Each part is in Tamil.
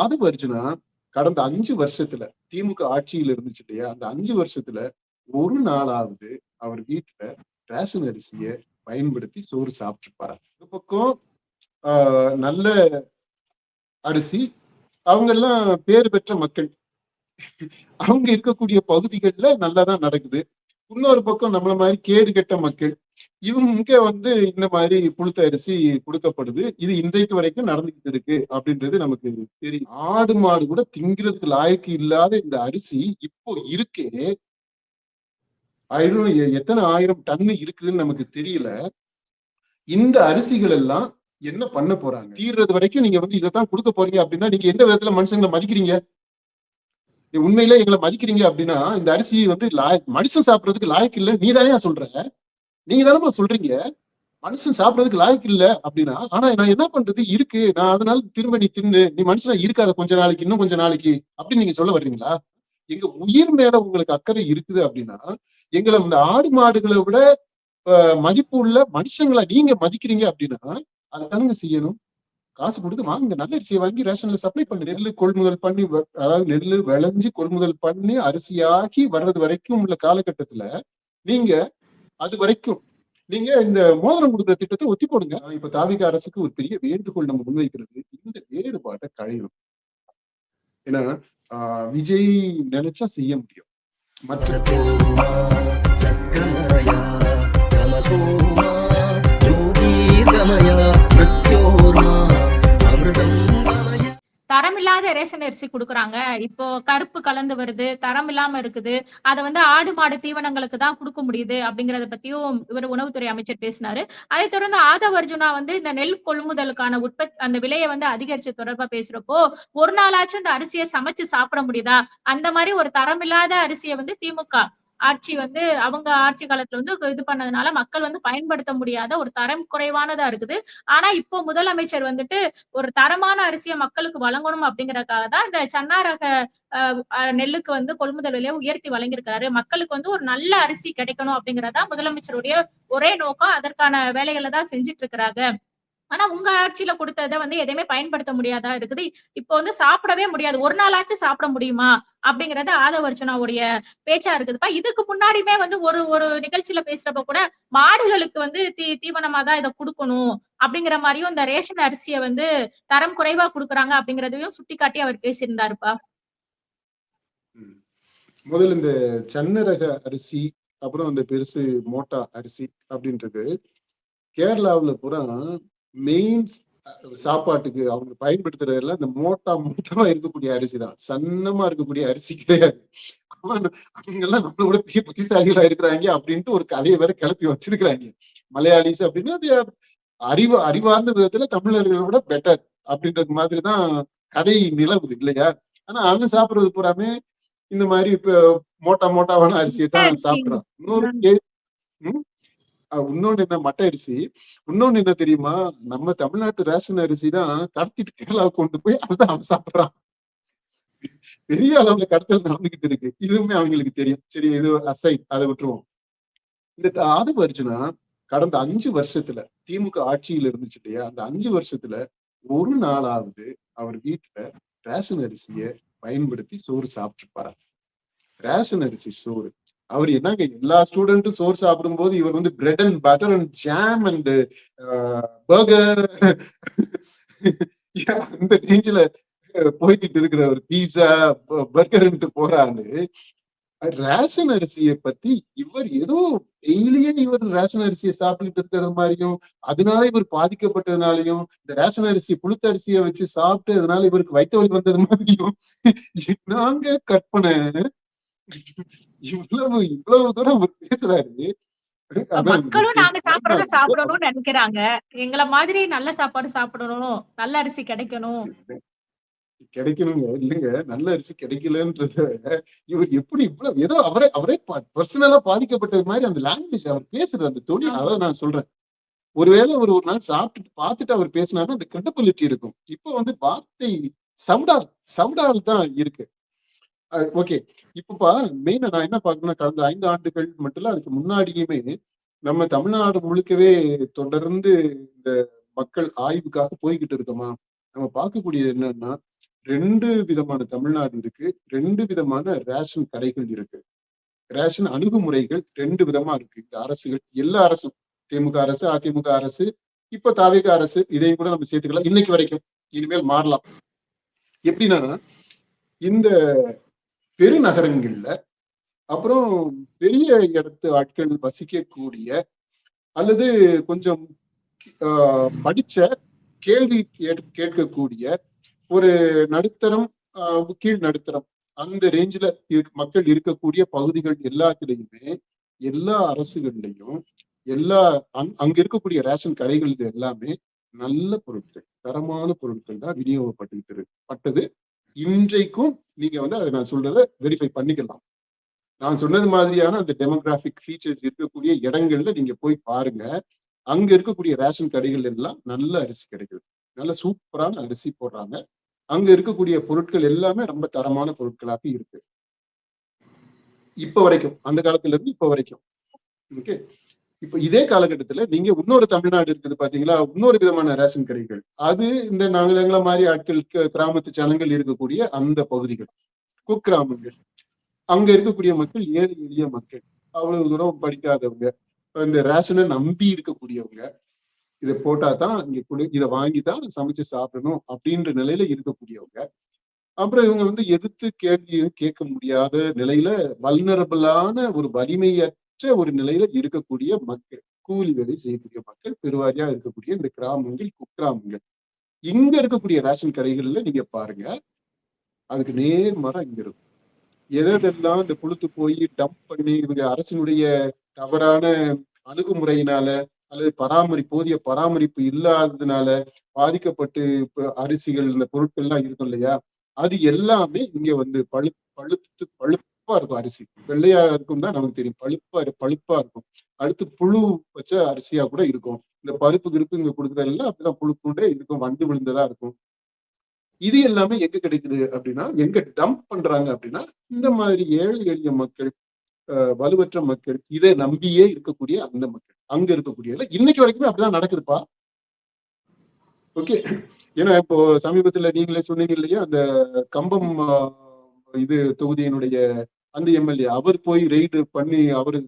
ஆதவ அர்ஜுனா கடந்த 5 வருஷத்துல திமுக ஆட்சியில் இருந்துச்சு இல்லையா? அந்த 5 வருஷத்துல ஒரு நாளாவது அவர் வீட்டுல ரேஷன் அரிசிய பயன்படுத்தி சோறு சாப்பிட்டுருப்பாரா? ஒரு பக்கம் நல்ல அரிசி, அவங்க எல்லாம் பேர் பெற்ற மக்கள். அவங்க இருக்கக்கூடிய பகுதிகள்ல நல்லாதான் நடக்குது. இன்னொரு பக்கம் நம்மள மாதிரி கேடு கெட்ட மக்கள், இவங்க இந்த மாதிரி புழுத்த அரிசி கொடுக்கப்படுது. இது இன்றைக்கு வரைக்கும் நடந்துகிட்டு இருக்கு அப்படின்றது நமக்கு தெரியும். ஆடு மாடு கூட திங்கிறதுக்கு லாய்க்கு இல்லாத இந்த அரிசி இப்போ இருக்கே, எத்தனை 1000 டன்னு இருக்குதுன்னு நமக்கு தெரியல. இந்த அரிசிகள் எல்லாம் என்ன பண்ண போறாங்க? தீர்றது வரைக்கும் நீங்க இதைத்தான் கொடுக்க போறீங்க அப்படின்னா, நீங்க எந்த விதத்துல மனுஷங்களை மதிக்கிறீங்க? உண்மையிலே எங்களை மதிக்கிறீங்க அப்படின்னா, இந்த அரிசி மனுஷன் சாப்பிடறதுக்கு லாய்க்கு இல்லை நீ தானே சொல்ற? நீங்க தானே சொல்றீங்க மனுஷன் சாப்பிடறதுக்கு லாய்க்கு இல்ல அப்படின்னா. ஆனா நான் என்ன பண்றது, இருக்கு, நான் அதனால திரும்ப நீ தின்னு, நீ மனுஷனா இருக்காத கொஞ்ச நாளைக்கு, இன்னும் கொஞ்ச நாளைக்கு அப்படின்னு நீங்க சொல்ல வர்றீங்களா? எங்க உயிர் மேல உங்களுக்கு அக்கறை இருக்குது அப்படின்னா, எங்களை இந்த ஆடு மாடுகளை விட மதிப்பு உள்ள மனுஷங்களை நீங்க மதிக்கிறீங்க அப்படின்னா, அதுதானுங்க செய்யணும். காசு கொடுத்து வாங்க, நல்ல அரிசியை வாங்கி ரேஷன்ல சப்ளை பண்ணு. நெல்லு கொள்முதல் பண்ணி, அதாவது நெல்லு விளைஞ்சு கொள்முதல் பண்ணி அரிசியாகி வர்றது வரைக்கும் உள்ள காலகட்டத்துல நீங்க அது வரைக்கும் நீங்க இந்த மோதிரம் கொடுக்குற திட்டத்தை ஒத்தி போடுங்க. இப்ப தாவிக அரசுக்கு ஒரு பெரிய வேண்டுகோள் நம்ம முன்வைக்கிறது, இந்த வேறுபாட்டை களையணும். ஏன்னா விஜய் நினைச்சா செய்ய முடியும். தரமில்லாத ரேஷன் அரிசி கொடுக்குறாங்க. இப்போ கருப்பு கலந்து வருது, தரம் இல்லாம இருக்குது. அதை ஆடு மாடு தீவனங்களுக்கு தான் கொடுக்க முடியுது அப்படிங்கறத பத்தியும் இவர் உணவுத்துறை அமைச்சர் பேசினாரு. அதை தொடர்ந்து ஆதவ அர்ஜுனா இந்த நெல் கொள்முதலுக்கான அந்த விலையை அதிகரிச்ச தொடர்பா பேசுறப்போ, ஒரு நாளாச்சும் இந்த அரிசியை சமைச்சு சாப்பிட முடியுதா? அந்த மாதிரி ஒரு தரமில்லாத அரிசியை திமுக ஆட்சி அவங்க ஆட்சி காலத்துல இது பண்ணதுனால மக்கள் பயன்படுத்த முடியாத ஒரு தரம் குறைவானதா இருக்குது. ஆனா இப்போ முதலமைச்சர் ஒரு தரமான அரிசியை மக்களுக்கு வழங்கணும் அப்படிங்கறதுக்காக தான் இந்த சன்னா ரக நெல்லுக்கு கொள்முதல் விலையை உயர்த்தி வழங்கியிருக்காரு. மக்களுக்கு ஒரு நல்ல அரிசி கிடைக்கணும் அப்படிங்கறதா முதலமைச்சருடைய ஒரே நோக்கம். அதற்கான வேலைகளை தான் செஞ்சுட்டு இருக்கிறாங்க. ஆனா உங்க ஆட்சியில கொடுத்ததை எதையுமே பயன்படுத்த முடியாதா இருக்குது. இப்போ சாப்பிடவே முடியாது. ஒரு நாளாச்சும் சாப்பிட முடியுமா அப்படிங்கறது ஆதவ அர்ஜுனாவுடைய பேச்சா இருக்குதுப்பா. இதுக்கு முன்னாடியுமே ஒரு நிகழ்ச்சியில பேசுறப்ப கூட மாடுகளுக்கு தீவனமா தான் இதை கொடுக்கணும் அப்படிங்கிற மாதிரியும், இந்த ரேஷன் அரிசியை தரம் குறைவா கொடுக்குறாங்க அப்படிங்கறதையும் சுட்டிக்காட்டி அவர் பேசியிருந்தாருப்பா. முதல்ல இந்த சன்ன ரக அரிசி, அப்புறம் அந்த பெருசு மோட்டா அரிசி அப்படின்றது கேரளாவுல பூரா மெயின் சாப்பாட்டுக்கு அவங்க பயன்படுத்துறதுல இந்த மோட்டாவா இருக்கக்கூடிய அரிசி தான். சன்னமா இருக்கக்கூடிய அரிசி கிடையாது. அவங்க எல்லாம் நம்மள விட பெரிய புத்திசாலிகளா இருக்கிறாங்க அப்படின்ட்டு ஒரு கதையை வேற கிளப்பி வச்சிருக்கிறாங்க. மலையாளிஸ் அப்படின்னா அது அறிவார்ந்த விதத்துல தமிழர்களை விட பெட்டர் அப்படின்றது மாதிரிதான் கதை நிலவுது இல்லையா? ஆனா அவங்க சாப்பிடுறது பூராமே இந்த மாதிரி இப்ப மோட்டாவான அரிசியை தான் சாப்பிடுறான். இன்னொன்னு என்ன, மட்டை அரிசி. இன்னொன்னு என்ன தெரியுமா, நம்ம தமிழ்நாட்டு ரேஷன் அரிசி தான் கடத்திட்டு கேரளாவுக்கு கொண்டு போய் அதுதான் அவன் சாப்பிடுறான். பெரிய அளவுல கடத்தல் நடந்துகிட்டு இருக்கு. இதுவுமே அவங்களுக்கு தெரியும். சரி, இது அசைட், அதை விட்டுருவோம். இந்த ஆதவ அர்ஜுனா கடந்த 5 வருஷத்துல திமுக ஆட்சியில் இருந்துச்சு இல்லையா? அந்த 5 வருஷத்துல ஒரு நாளாவது அவர் வீட்டுல ரேஷன் அரிசிய பயன்படுத்தி சோறு சாப்பிட்டுருப்பாரு. ரேஷன் அரிசி சோறு. அவர் என்னங்க, எல்லா ஸ்டூடெண்ட்டும் சோறு சாப்பிடும் போது இவர் bread and butter and jam and burger அந்த ரேஞ்சில போய்கிட்டு இருக்கிற ஒரு பீஸா பர்கர்ன்ட்டு போறாரு. ரேஷன் அரிசியை பத்தி இவர் ஏதோ டெய்லியே இவர் ரேஷன் அரிசியை சாப்பிட்டுட்டு இருக்கிறது மாதிரியும், அதனால இவர் பாதிக்கப்பட்டதுனாலையும், இந்த ரேஷன் அரிசி புழுத்த அரிசியை வச்சு சாப்பிட்டு அதனால இவருக்கு வயிற்று வலி வந்தது மாதிரியும் நாங்க கற்பனை. இவ்வளவு தூரம் அவர் பேசுறாரு. மக்களும் நாங்க சாப்பிடறத சாப்பிடணும்னு நினைக்கிறாங்க. எங்களை மாதிரி நல்ல சாப்பாடு சாப்பிடணும், நல்ல அரிசி கிடைக்கணும். இல்லைங்க, நல்ல அரிசி கிடைக்கலன்றத இவர் எப்படி இவ்வளவு ஏதோ அவரே பர்சனலா பாதிக்கப்பட்டது மாதிரி அந்த லாங்குவேஜ் அவர் பேசுற அந்த தொழில், அதான் நான் சொல்றேன். ஒருவேளை அவர் ஒரு நாள் சாப்பிட்டு பார்த்துட்டு அவர் பேசினாருன்னா அந்த கிரெடிபிலிட்டி இருக்கும். இப்போ வார்த்தை சவுடால் தான் இருக்கு. ஓகே, இப்பப்பா மெயினா நான் என்ன பாக்கணும்னா, கடந்த 5 ஆண்டுகள் மட்டும் இல்ல, அதுக்கு முன்னாடியுமே நம்ம தமிழ்நாடு முழுக்கவே தொடர்ந்து இந்த மக்கள் ஆய்வுக்காக போய்கிட்டு இருக்கோமா, நம்ம பார்க்கக்கூடியது என்னன்னா, 2 விதமான தமிழ்நாடு இருக்கு. 2 விதமான ரேஷன் கடைகள் இருக்கு. ரேஷன் அணுகுமுறைகள் 2 விதமா இருக்கு. இந்த அரசுகள் எல்லா அரசும் திமுக அரசு, அதிமுக அரசு, இப்ப தாவேகா அரசு, இதையும் கூட நம்ம சேர்த்துக்கலாம். இன்னைக்கு வரைக்கும். இனிமேல் மாறலாம். எப்படின்னா, இந்த பெருநகரங்கள்ல அப்புறம் பெரிய இடத்து ஆட்கள் வசிக்கக்கூடிய அல்லது கொஞ்சம் படிச்ச கேள்வி கேட்கக்கூடிய ஒரு நடுத்தரம், கீழ் நடுத்தரம் அந்த ரேஞ்சில மக்கள் இருக்கக்கூடிய பகுதிகள் எல்லாத்திலையுமே எல்லா அரசுகள்லையும் அங்க இருக்கக்கூடிய ரேஷன் கடைகள் எல்லாமே நல்ல பொருட்கள், தரமான பொருட்கள் தான் விநியோகப்பட்டது. இன்றைக்கும் நீங்க வந்து அதை நான் சொல்றதை வெரிஃபை பண்ணிக்கலாம். நான் சொன்னது மாதிரியான அந்த டெமோகிராபிக் ஃபீச்சர்ஸ் இருக்கக்கூடிய இடங்கள்ல நீங்க போய் பாருங்க. அங்க இருக்கக்கூடிய ரேஷன் கடைகள் எல்லாம் நல்ல அரிசி கிடைக்குது. நல்ல சூப்பரான அரிசி போடுறாங்க. அங்க இருக்கக்கூடிய பொருட்கள் எல்லாமே ரொம்ப தரமான பொருட்களாக இருக்கு. இப்ப வரைக்கும், அந்த காலத்துல இருந்து இப்ப வரைக்கும். ஓகே. இப்ப இதே காலகட்டத்துல நீங்க இன்னொரு தமிழ்நாடு இருக்குது பாத்தீங்களா, இன்னொரு விதமான ரேஷன் கடைகள். அது இந்த நாங்கள மாதிரி ஆட்களுக்கு, கிராமத்து ஜனங்கள் இருக்கக்கூடிய அந்த பகுதிகள், குக்கிராமங்கள். அங்க இருக்கக்கூடிய மக்கள் ஏழை எளிய மக்கள், அவ்வளவு தூரம் படிக்காதவங்க, இந்த ரேஷனை நம்பி இருக்கக்கூடியவங்க. இதை போட்டாதான் இங்க இதை வாங்கிதான் சமைச்சு சாப்பிடணும் அப்படின்ற நிலையில இருக்கக்கூடியவங்க. அப்புறம் இவங்க வந்து எதிர்த்து கேள்வியும் கேட்க முடியாத நிலையில வல்னரபிளான ஒரு வலிமையற்ற ஒரு நிலையில இருக்கக்கூடிய மக்கள், கூலி வேலை செய்யக்கூடிய மக்கள் பெருவாரியா இருக்கக்கூடிய இந்த கிராமங்கள், குக்கிராமங்கள். இங்க இருக்கக்கூடிய ரேஷன் கடைகள்ல நீங்க பாருங்க, அதுக்கு நேர்மாறா இங்க இருக்கும். எதெல்லாம் இந்த புழுத்து போய் டம்ப் பண்ணி இவங்க அரசினுடைய தவறான அணுகுமுறையினால அல்லது போதிய பராமரிப்பு இல்லாததுனால பாதிக்கப்பட்டு அரிசிகள், இந்த பொருட்கள் எல்லாம் இருக்கும் இல்லையா, அது எல்லாமே இங்க வந்து பழுப்பா இருக்கும். அரிசி வெள்ளையா இருக்கும் தான் நமக்கு தெரியும், பழுப்பா இருக்கும். அடுத்து புழு வச்ச அரிசியா கூட இருக்கும். இந்த பருப்பு இங்க கொடுக்குறதெல்லாம் அப்படிதான் புழுக்குண்டே இருக்கும், வண்டு விழுந்ததா இருக்கும். இது எல்லாமே எங்க கிடைக்குது அப்படின்னா, எங்க டம்ப் பண்றாங்க அப்படின்னா, இந்த மாதிரி ஏழை எளிய மக்கள், வலுவற்ற மக்கள், இதை நம்பியே இருக்கக்கூடிய அந்த மக்கள் அங்க இருக்கக்கூடியதுல இன்னைக்கு வரைக்குமே அப்படிதான் நடக்குதுப்பா. ஓகே. ஏன்னா இப்போ சமீபத்துல நீங்களே சொன்னீங்க இல்லையா, அந்த கம்பம் இது தொகுதியினுடைய அந்த எம்எல்ஏ அவர் போய் ரெய்டு பண்ணி அவரு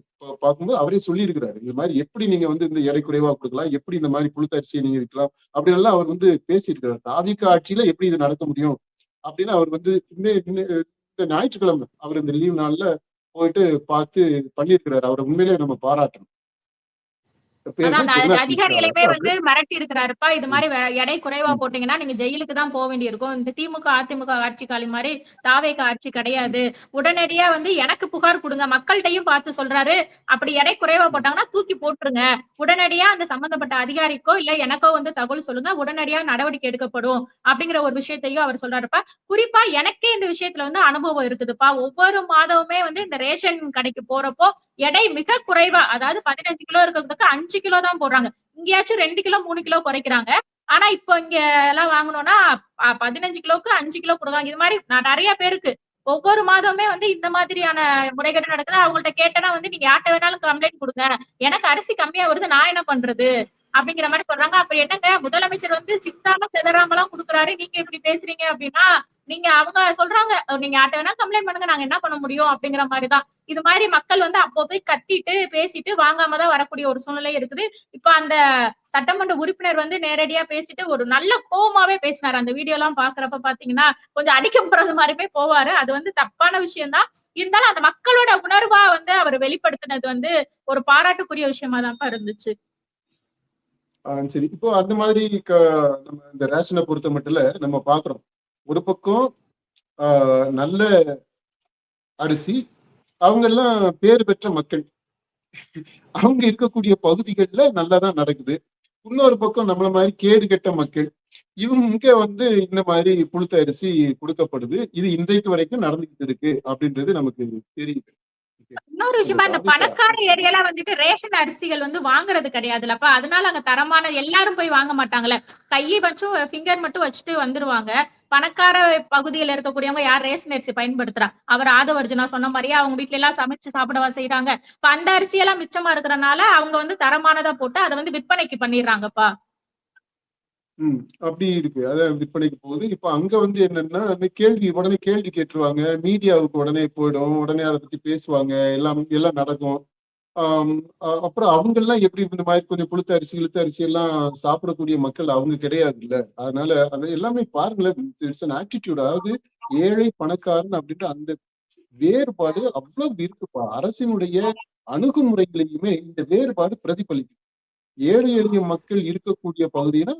பார்க்கும்போது அவரே சொல்லி இருக்கிறாரு, இந்த மாதிரி எப்படி நீங்க வந்து இந்த எடை குறைவா கொடுக்கலாம், எப்படி இந்த மாதிரி புழுத்தரிசியை நீங்க விற்கலாம் அப்படின்னு எல்லாம் அவர் வந்து பேசியிருக்கிறார். தாவிக ஆட்சியில எப்படி இது நடக்க முடியும் அப்படின்னு அவர் வந்து இந்த ஞாயிற்றுக்கிழமை அவர் இந்த லீவ் நாள்ல போயிட்டு பார்த்து பண்ணியிருக்கிறாரு. அவரை உண்மையிலேயே நம்ம பாராட்டணும். அதிகாரிகளையுமே வந்து மிரட்டி இருக்கிறாருப்பா, இது மாதிரி எடை குறைவா போட்டீங்கன்னா நீங்க ஜெயிலுக்கு தான் போக வேண்டி இருக்கும். இந்த திமுக அதிமுக ஆட்சி காலி மாதிரி தாவேக ஆட்சி கிடையாது. உடனடியா வந்து எனக்கு புகார் கொடுங்க, மக்கள்கிட்டையும் பார்த்து சொல்றாரு. அப்படி எடை குறைவா போட்டாங்கன்னா தூக்கி போட்டுருங்க, உடனடியா அந்த சம்பந்தப்பட்ட அதிகாரிக்கோ இல்ல எனக்கோ வந்து தகவல் சொல்லுங்க, உடனடியா நடவடிக்கை எடுக்கப்படும் அப்படிங்கிற ஒரு விஷயத்தையும் அவர் சொல்றாருப்பா. குறிப்பா எனக்கே இந்த விஷயத்துல வந்து அனுபவம் இருக்குதுப்பா. ஒவ்வொரு மாதமுமே வந்து இந்த ரேஷன் கடைக்கு போறப்போ எடை மிக குறைவா, அதாவது 15 கிலோ இருக்கிறதுக்கு 5 கிலோ தான் போடுறாங்க. இங்கேயாச்சும் 2 கிலோ 3 கிலோ குறைக்கிறாங்க. ஆனா இப்போ இங்க எல்லாம் வாங்கணும்னா 15 கிலோக்கு 5 கிலோ கொடுக்குறாங்க. இது மாதிரி நான் நிறைய பேருக்கு ஒவ்வொரு மாதமுமே வந்து இந்த மாதிரியான முறைகேடு நடக்குது. அவங்கள்ட்ட கேட்டனா வந்து நீங்க யார்கிட்ட வேணாலும் கம்ப்ளைண்ட் கொடுங்க, எனக்கு அரிசி கம்மியா வருது, நான் என்ன பண்றது அப்படிங்கிற மாதிரி சொல்றாங்க. அப்ப என்னங்க, முதலமைச்சர் வந்து சித்தாம செதறாமலாம் கொடுக்குறாரு, நீங்க இப்படி பேசுறீங்க அப்படின்னா நீங்க அவங்க சொல்றாங்க நீங்க யார்கிட்ட வேணா கம்ப்ளைண்ட் பண்ணுங்க, நாங்க என்ன பண்ண முடியும் அப்படிங்கிற மாதிரிதான். இது மாதிரி மக்கள் வந்து அப்போ போய் கத்திட்டு பேசிட்டு வாங்காம தான் வரக்கூடிய ஒரு சூழ்நிலை இருக்குது. இப்ப அந்த சட்டமன்ற உறுப்பினர் வந்து நேரடியா பேசிட்டு ஒரு நல்ல கோவமாவே பேசினாரு. அந்த வீடியோ எல்லாம் பாக்குறப்ப பாத்தீங்கன்னா கொஞ்சம் அடிக்க போறது மாதிரிமே போவாரு. அது வந்து தப்பான விஷயம் தான். இருந்தாலும் அந்த மக்களோட உணர்வா வந்து அவர் வெளிப்படுத்தினது வந்து ஒரு பாராட்டுக்குரிய விஷயமா தான் இருந்துச்சு. சரி, இப்போ அந்த மாதிரி நம்ம இந்த ரேஷனை பொறுத்த மட்டும் நம்ம பாக்குறோம், ஒரு பக்கம் நல்ல அரிசி, அவங்க எல்லாம் பேர் பெற்ற மக்கள், அவங்க இருக்கக்கூடிய பகுதிகள்ல நல்லாதான் நடக்குது. இன்னொரு பக்கம் நம்மள மாதிரி கேடு கெட்ட மக்கள், இவங்க வந்து இந்த மாதிரி புழுத்த அரிசி கொடுக்கப்படுது. இது இன்றைக்கு வரைக்கும் நடந்துகிட்டு இருக்கு அப்படின்றது நமக்கு தெரியுது. இன்னொரு விஷயமா, இந்த பணக்கார ஏரியால வந்துட்டு ரேஷன் அரிசிகள் வந்து வாங்குறது கிடையாதுல்லப்பா. அதனால அங்க தரமான எல்லாரும் போய் வாங்க மாட்டாங்கல்ல, கையை வச்சும் ஃபிங்கர் மட்டும் வச்சுட்டு வந்துருவாங்க. பணக்கார பகுதியில இருக்கக்கூடியவங்க யார் ரேஷன் அரிசி பயன்படுத்துறா? அவர் ஆதவர்ஜுனா சொன்ன மாதிரியே அவங்க வீட்டுல எல்லாம் சமைச்சு சாப்பிடவா செய்யறாங்க. இப்ப அந்த அரிசி எல்லாம் மிச்சமா இருக்கிறனால அவங்க வந்து தரமானதா போட்டு அதை வந்து விற்பனைக்கு பண்ணிடுறாங்கப்பா. அப்படி இருக்கு. அதான் விற்பனைக்கு போகுது. இப்ப அங்க வந்து என்னன்னா, உடனே கேள்வி கேட்டுருவாங்க. மீடியாவுக்கு உடனே போயிடும். உடனே அத பத்தி பேசுவாங்க. எல்லாம் நடக்கும். ஆம், அப்புறம் அவங்கெல்லாம் எப்படி இந்த மாதிரி கொஞ்சம் புழுத்த அரிசி, இழுத்த அரிசி எல்லாம் சாப்பிடக்கூடிய மக்கள் அவங்க கிடையாதுல்ல. அதனால அது எல்லாமே பாருங்களேன், இட்ஸ் அன் ஆட்டிடியூட். அதாவது ஏழை, பணக்காரன் அப்படின்ற அந்த வேறுபாடு அவ்வளவு இருக்குப்பா. அரசினுடைய அணுகுமுறைகளையுமே இந்த வேறுபாடு பிரதிபலிக்கும். ஏழை எளிய மக்கள் இருக்கக்கூடிய பகுதினா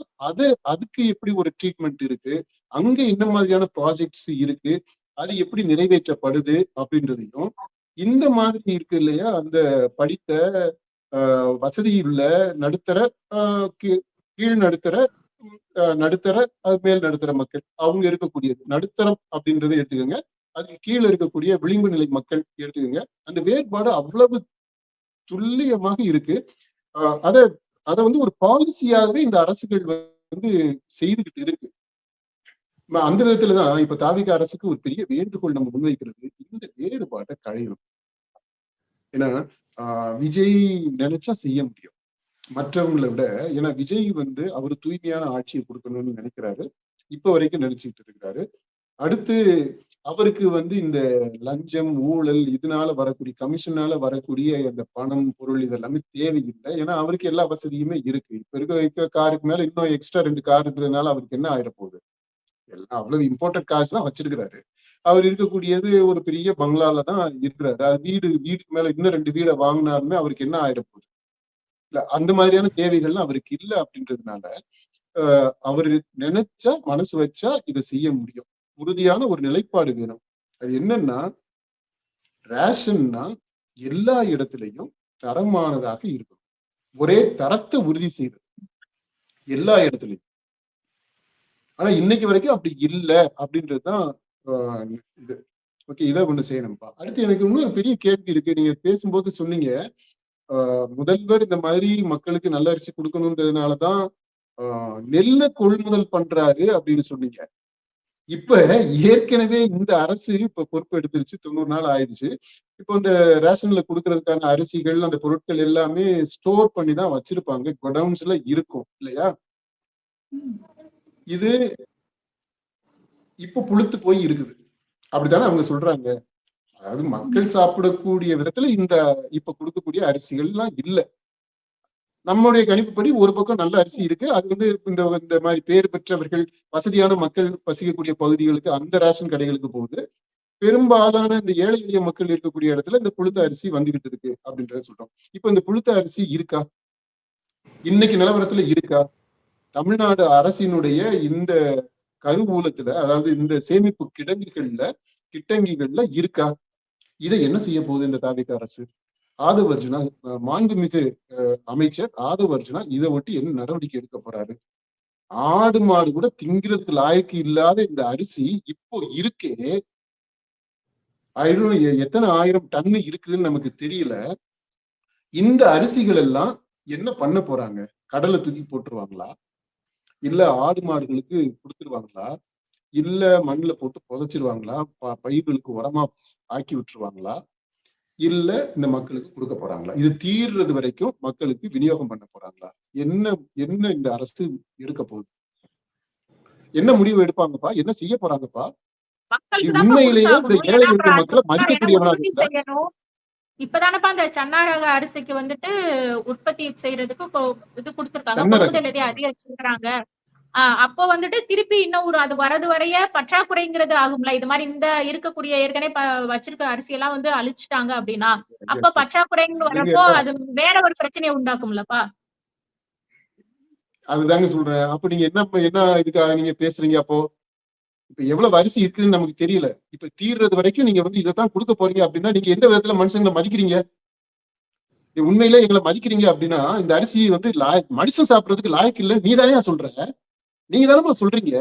அதுக்கு எப்படி ஒரு ட்ரீட்மெண்ட் இருக்கு, அங்க என்ன மாதிரியான ப்ராஜெக்ட்ஸ் இருக்கு, அது எப்படி நிறைவேற்றப்படுது அப்படின்றதையும், இந்த மாதிரி இருக்கு இல்லையா, அந்த படித்த வசதியுள்ள நடுத்தர, கீழ் நடுத்தர, நடுத்தர, மேல் நடுத்தர மக்கள் அவங்க இருக்கக்கூடியது நடுத்தரம் அப்படின்றத எடுத்துக்கோங்க. அதுக்கு கீழே இருக்கக்கூடிய விளிம்பு நிலை மக்கள் எடுத்துக்கோங்க. அந்த வேறுபாடு அவ்வளவு துல்லியமாக இருக்கு. அத அத வந்து ஒரு பாலிசியாகவே இந்த அரசுகள் வந்து செய்துகிட்டு இருக்கு. அந்த விதத்துலதான் இப்ப தாவிக அரசுக்கு ஒரு பெரிய வேண்டுகோள் நம்ம முன்வைக்கிறது, இந்த வேறுபாட்டை களையணும். ஏன்னா விஜய் நினைச்சா செய்ய முடியும் மற்றவங்களை விட. ஏன்னா விஜய் வந்து அவர் தூய்மையான ஆட்சியை கொடுக்கணும்னு நினைக்கிறாரு, இப்ப வரைக்கும் நினைச்சுட்டு இருக்கிறாரு. அடுத்து அவருக்கு வந்து இந்த லஞ்சம், ஊழல், இதனால வரக்கூடிய கமிஷனால வரக்கூடிய அந்த பணம், பொருள் இதெல்லாமே தேவையில்லை. ஏன்னா அவருக்கு எல்லா வசதியுமே இருக்கு. இப்ப இருக்க காருக்கு மேல இன்னும் எக்ஸ்ட்ரா 2 கார் இருக்கிறதுனால அவருக்கு என்ன ஆயிட போகுது? எல்லாம் அவ்வளவு இம்போர்ட்டட் கார்ஸ் எல்லாம் வச்சிருக்கிறாரு. அவர் இருக்கக்கூடியது ஒரு பெரிய பங்களால தான் இருக்கிறாரு. அது வீட்டுக்கு மேல இன்னும் 2 வீடை வாங்கினாருமே அவருக்கு என்ன ஆயிட போகுது? இல்ல, அந்த மாதிரியான தேவைகள்லாம் அவருக்கு இல்லை. அப்படின்றதுனால அவரு நினைச்சா, மனசு வச்சா இதை செய்ய முடியும். உறுதியான ஒரு நிலைப்பாடு வேணும். அது என்னன்னா, ரேஷன்னா எல்லா இடத்துலையும் தரமானதாக இருக்கும். ஒரே தரத்தை உறுதி செய்யறது எல்லா இடத்துலையும். ஆனா இன்னைக்கு வரைக்கும் அப்படி இல்லை அப்படின்றதுதான் இது. ஓகே, இதை ஒண்ணு செய்யணும்ப்பா. அடுத்து எனக்கு இன்னொரு பெரிய கேள்வி இருக்கு. நீங்க பேசும்போது சொன்னீங்க, முதல்வர் இந்த மாதிரி மக்களுக்கு நல்ல அரிசி கொடுக்கணுன்றதுனாலதான் நெல்லை கொள்முதல் பண்றாரு அப்படின்னு சொன்னீங்க. இப்ப ஏற்கனவே இந்த அரசு இப்ப பொறுப்பு எடுத்துருச்சு, 90 நாள் ஆயிடுச்சு. இப்போ இந்த ரேஷன்ல கொடுக்கறதுக்கான அரிசிகள், அந்த பொருட்கள் எல்லாமே ஸ்டோர் பண்ணி தான் வச்சிருப்பாங்க, கோடவுன்ஸ்ல இருக்கும் இல்லையா? இது இப்ப புழுத்து போய் இருக்குது அப்படித்தானே அவங்க சொல்றாங்க. அதாவது மக்கள் சாப்பிடக்கூடிய விதத்துல இந்த இப்ப கொடுக்கக்கூடிய அரிசிகள் எல்லாம் இல்ல. நம்முடைய கணிப்புப்படி ஒரு பக்கம் நல்ல அரிசி இருக்கு. அது வந்து இந்த மாதிரி பேர் பெற்றவர்கள், வசதியான மக்கள் வசிக்கக்கூடிய பகுதிகளுக்கு, அந்த ரேஷன் கடைகளுக்கு போகுது. பெரும்பாலான இந்த ஏழை எளிய மக்கள் இருக்கக்கூடிய இடத்துல இந்த புழுத்த அரிசி வந்துகிட்டு இருக்கு அப்படின்றத சொல்றோம். இப்ப இந்த புழுத்த அரிசி இருக்கா? இன்னைக்கு நிலவரத்துல இருக்கா? தமிழ்நாடு அரசினுடைய இந்த கருவூலத்துல, அதாவது இந்த சேமிப்பு கிட்டங்கிகள்ல இருக்கா? இதை என்ன செய்ய போகுது இந்த தாவேகா அரசு? ஆதவர்ஜுனா, மாண்புமிகு அமைச்சர் ஆதவர்ஜுனா இதை ஒட்டி என்ன நடவடிக்கை எடுக்க போறாரு? ஆடு மாடு கூட திங்கிறதுக்கு லாய்க்கு இல்லாத இந்த அரிசி இப்போ இருக்கே, எத்தனை 1000 டன் இருக்குதுன்னு நமக்கு தெரியல. இந்த அரிசிகள் எல்லாம் என்ன பண்ண போறாங்க? கடலை தூக்கி போட்டுருவாங்களா? இல்ல ஆடு மாடுகளுக்கு கொடுத்துருவாங்களா? இல்ல மண்ணுல போட்டு புதைச்சிருவாங்களா? பயிர்களுக்கு உரமா ஆக்கி விட்டுருவாங்களா? இல்ல இந்த மக்களுக்கு கொடுக்க போறாங்களா? இது தீர்றது வரைக்கும் மக்களுக்கு விநியோகம் பண்ண போறாங்களா? என்ன இந்த அரசு எடுக்க போகுது? என்ன முடிவு எடுப்பாங்கப்பா? என்ன செய்ய போறாங்கப்பா? உண்மையிலேயே இந்த ஏழை எளிய மக்களை மதிக்கக்கூடியவனாக இருந்தா, இப்பதானப்பா அந்த சன்னா ரக அரிசிக்கு வந்துட்டு உற்பத்தி செய்யறதுக்கு இது கொடுத்துருக்காங்க, அதிகரிச்சிருக்கிறாங்க. அப்போ வந்துட்டு திருப்பி இன்னும் அது வரது வரைய பற்றாக்குறைங்கிறது ஆகும்ல. இது மாதிரி இந்த இருக்கக்கூடிய ஏற்கனவே வச்சிருக்க அரிசி எல்லாம் வந்து அழிச்சுட்டாங்க அப்படின்னா, அப்ப பற்றாக்குறைன்னு வரப்போ அது வேற ஒரு பிரச்சனையை உண்டாக்கும்லப்பா. அதுதாங்க சொல்றேன். அப்ப நீங்க என்ன இதுக்காக நீங்க பேசுறீங்க? அப்போ இப்ப எவ்வளவு அரிசி இருக்குதுன்னு நமக்கு தெரியல. இப்ப தீர்றது வரைக்கும் நீங்க வந்து இதைத்தான் கொடுக்க போறீங்க அப்படின்னா, நீங்க எந்த விதத்துல மனுஷங்களை மதிக்கிறீங்க? உண்மையிலே எங்களை மதிக்கிறீங்க அப்படின்னா, இந்த அரிசி வந்து மனுஷன் சாப்பிடறதுக்கு லாய்க்கு இல்லை நீ தானே சொல்ற? நீங்க தானே சொல்றீங்க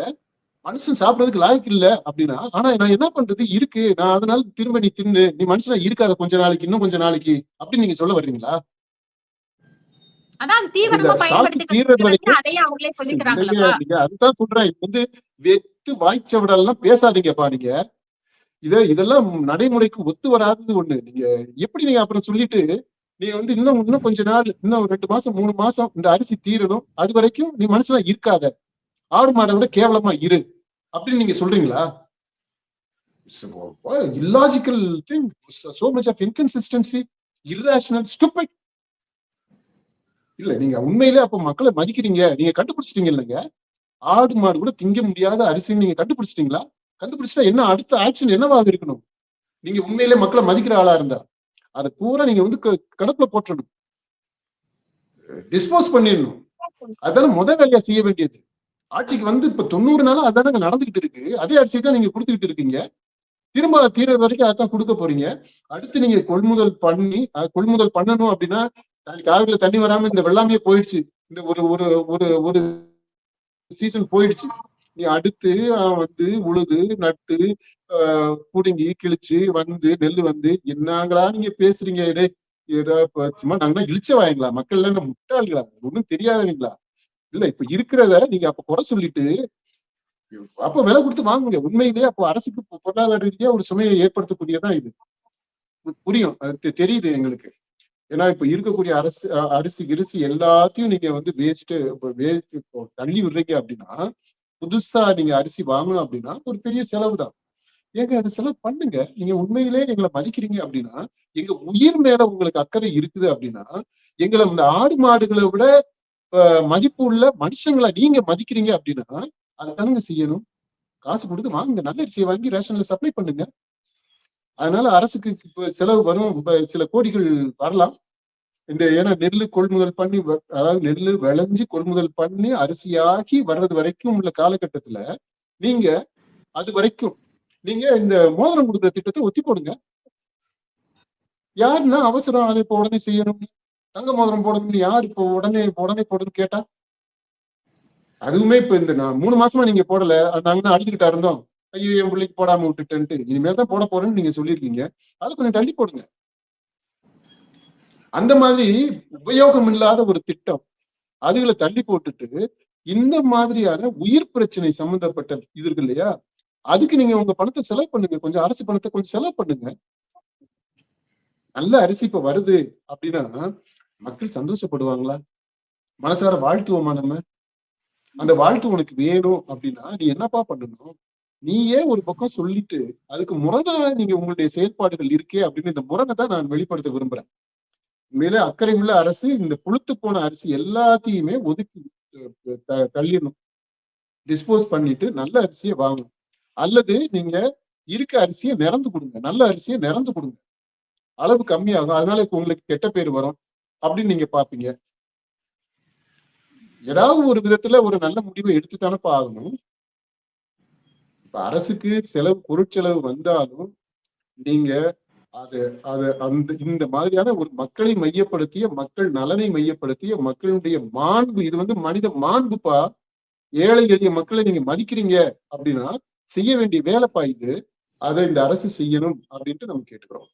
மனுஷன் சாப்பிடறதுக்கு லாய்க்கு இல்ல அப்படின்னா. ஆனா நான் என்ன பண்றது, இருக்கு, நான் அதனால திரும்ப நீ தின்னு, நீ மனுஷனா இருக்காத கொஞ்ச நாளைக்கு, இன்னும் கொஞ்ச நாளைக்கு அப்படின்னு நீங்க சொல்ல வர்றீங்களா? அதுதான் சொல்றேன். இப்ப வந்து வெத்து வாய்ச்சவடெல்லாம் பேசாதீங்கப்பா. நீங்க இதெல்லாம் நடைமுறைக்கு ஒத்து வராதது ஒண்ணு. நீங்க எப்படி நீங்க அப்புறம் சொல்லிட்டு நீ வந்து இன்னும் கொஞ்ச நாள், இன்னும் 2 மாசம் 3 மாசம் இந்த அரிசி தீரணும், அது வரைக்கும் நீ மனுஷனா இருக்காத, ஆடு மாடை விட கேவலமா இரு அப்படின்னு நீங்க சொல்றீங்களா? illogical thing, so much of inconsistency, irrational, stupid. இல்ல நீங்க உண்மையிலே அப்ப மக்களை மதிக்கிறீங்க, நீங்க கண்டுபிடிச்சிட்டீங்க இல்லைங்க, ஆடு மாடு கூட திங்க முடியாத அரிசின்னு நீங்க கண்டுபிடிச்சிட்டீங்களா? கண்டுபிடிச்சா என்ன அடுத்த ஆக்ஷன் என்னவாக இருக்கணும்? நீங்க உண்மையிலே மக்களை மதிக்கிற ஆளா இருந்தா அதை பூரா நீங்க வந்து கடப்புல போட்டுடணும், டிஸ்போஸ் பண்ணிடணும். அதான முத வேலையா செய்ய வேண்டியது. ஆட்சிக்கு வந்து இப்ப 90 நாளா அதானங்க நடந்துகிட்டு இருக்கு. அதே அரிசி தான் நீங்க கொடுத்துக்கிட்டு இருக்கீங்க. திரும்ப தீர்றது வரைக்கும் அதான் கொடுக்க போறீங்க. அடுத்து நீங்க கொள்முதல் பண்ணணும் அப்படின்னா, காவிரியில தண்ணி வராம இந்த வெள்ளாமையே போயிடுச்சு, இந்த ஒரு ஒரு ஒரு ஒரு சீசன் போயிடுச்சு. நீ அடுத்து வந்து உழுது நட்டு புடுங்கி கிழிச்சு வந்து நெல்லு வந்து என்னங்களா நீங்க பேசுறீங்க? சும்மா நாங்களாம் இழிச்ச வாங்களா? மக்கள் எல்லாம் முட்டாள்களா? ஒண்ணும் தெரியாதவங்களா? இல்ல இப்ப இருக்கிறத நீங்க அப்ப குறை சொல்லிட்டு அப்ப விலை கொடுத்து வாங்குங்க. உண்மையிலேயே அப்போ அரசுக்கு பொருளாதார ரீதியா ஒரு சுமையை ஏற்படுத்தக்கூடியதான் இது. புரியும், அது தெரியுது எங்களுக்கு. ஏன்னா இப்ப இருக்கக்கூடிய அரிசி கிரிசி எல்லாத்தையும் நீங்க வந்து வேஸ்ட் தள்ளி விடுறீங்க அப்படின்னா, புதுசா நீங்க அரிசி வாங்கணும் அப்படின்னா ஒரு பெரிய செலவு தான். ஏங்க அது செலவு பண்ணுங்க. நீங்க உண்மையிலே எங்களை மதிக்கிறீங்க அப்படின்னா, எங்க உயிர் மேல உங்களுக்கு அக்கறை இருக்குது அப்படின்னா, எங்களை இந்த ஆடு மாடுகளை விட மதிப்பு உள்ள மனுஷங்களை நீங்க மதிக்கிறீங்க அப்படின்னா அதுதானுங்க செய்யணும். காசு கொடுத்து வாங்குங்க, நல்ல அரிசியை வாங்கி ரேஷன்ல சப்ளை பண்ணுங்க. அதனால அரசுக்கு செலவு வரும், சில கோடிகள் வரலாம். இந்த ஏன்னா நெல்லு கொள்முதல் பண்ணி, அதாவது நெல்லு விளைஞ்சு கொள்முதல் பண்ணி அரிசியாகி வர்றது வரைக்கும் உள்ள காலகட்டத்துல நீங்க அது வரைக்கும் நீங்க இந்த மோதிரம் கொடுக்குற திட்டத்தை ஒத்தி போடுங்க. யாருன்னா அவசரம் அதை இப்ப உடனே செய்யணும், தங்க மோதிரம் போடணும்னு யார் இப்போ உடனே போடணும்னு கேட்டா? அதுவுமே இப்ப இந்த 3 மாசமா நீங்க போடல, நாங்க அழுதுகிட்டா இருந்தோம், ஐயோ என் பிள்ளைக்கு போடாம விட்டுட்டேன்ட்டு. இனிமேல் தான் போட போறேன்னு நீங்க சொல்லியிருக்கீங்க, அதை கொஞ்சம் தள்ளி போடுங்க. அந்த மாதிரி உபயோகம் இல்லாத ஒரு திட்டம் அதுகளை தள்ளி போட்டுட்டு இந்த மாதிரியான உயிர் பிரச்சனை சம்பந்தப்பட்ட இது இருக்கு இல்லையா, அதுக்கு நீங்க உங்க பணத்தை செலவு பண்ணுங்க. கொஞ்சம் அரசு பணத்தை கொஞ்சம் செலவு பண்ணுங்க. நல்ல அரிசி இப்ப வருது அப்படின்னா மக்கள் சந்தோஷப்படுவாங்களா? மனசார வாழ்த்துவோமா நம்ம? அந்த வாழ்த்து உனக்கு வேணும் அப்படின்னா நீ என்னப்பா பண்ணணும்? நீயே ஒரு பக்கம் சொல்லிட்டு அதுக்கு முரணா நீங்க உங்களுடைய செயல்பாடுகள் இருக்கே அப்படின்னு இந்த முரணை தான் நான் வெளிப்படுத்த விரும்புறேன். உண்மையிலே அக்கறை உள்ள அரசு இந்த புழுத்து போன அரிசி எல்லாத்தையுமே ஒதுக்கி தள்ளிடணும், டிஸ்போஸ் பண்ணிட்டு நல்ல அரிசியை வாங்கணும். அல்லது நீங்க இருக்க அரிசியை நிறந்து கொடுங்க, நல்ல அரிசியை நிறந்து கொடுங்க. அளவு கம்மியாகும், அதனால இப்ப உங்களுக்கு கெட்ட பேர் வரும் அப்படின்னு நீங்க பாப்பீங்க. ஏதாவது ஒரு விதத்துல ஒரு நல்ல முடிவை எடுத்துத்தானப்பா ஆகணும். இப்ப அரசுக்கு செலவு பொருட்செலவு வந்தாலும் நீங்க இந்த மாதிரியான ஒரு மக்களை மையப்படுத்திய, மக்கள் நலனை மையப்படுத்திய, மக்களுடைய மாண்பு, இது வந்து மனித மாண்புப்பா. ஏழை எளிய மக்களை நீங்க மதிக்கிறீங்க அப்படின்னா செய்ய வேண்டிய வேலைப்பா இது. அதை இந்த அரசு செய்யணும் அப்படின்ட்டு நம்ம கேட்டுக்கிறோம்.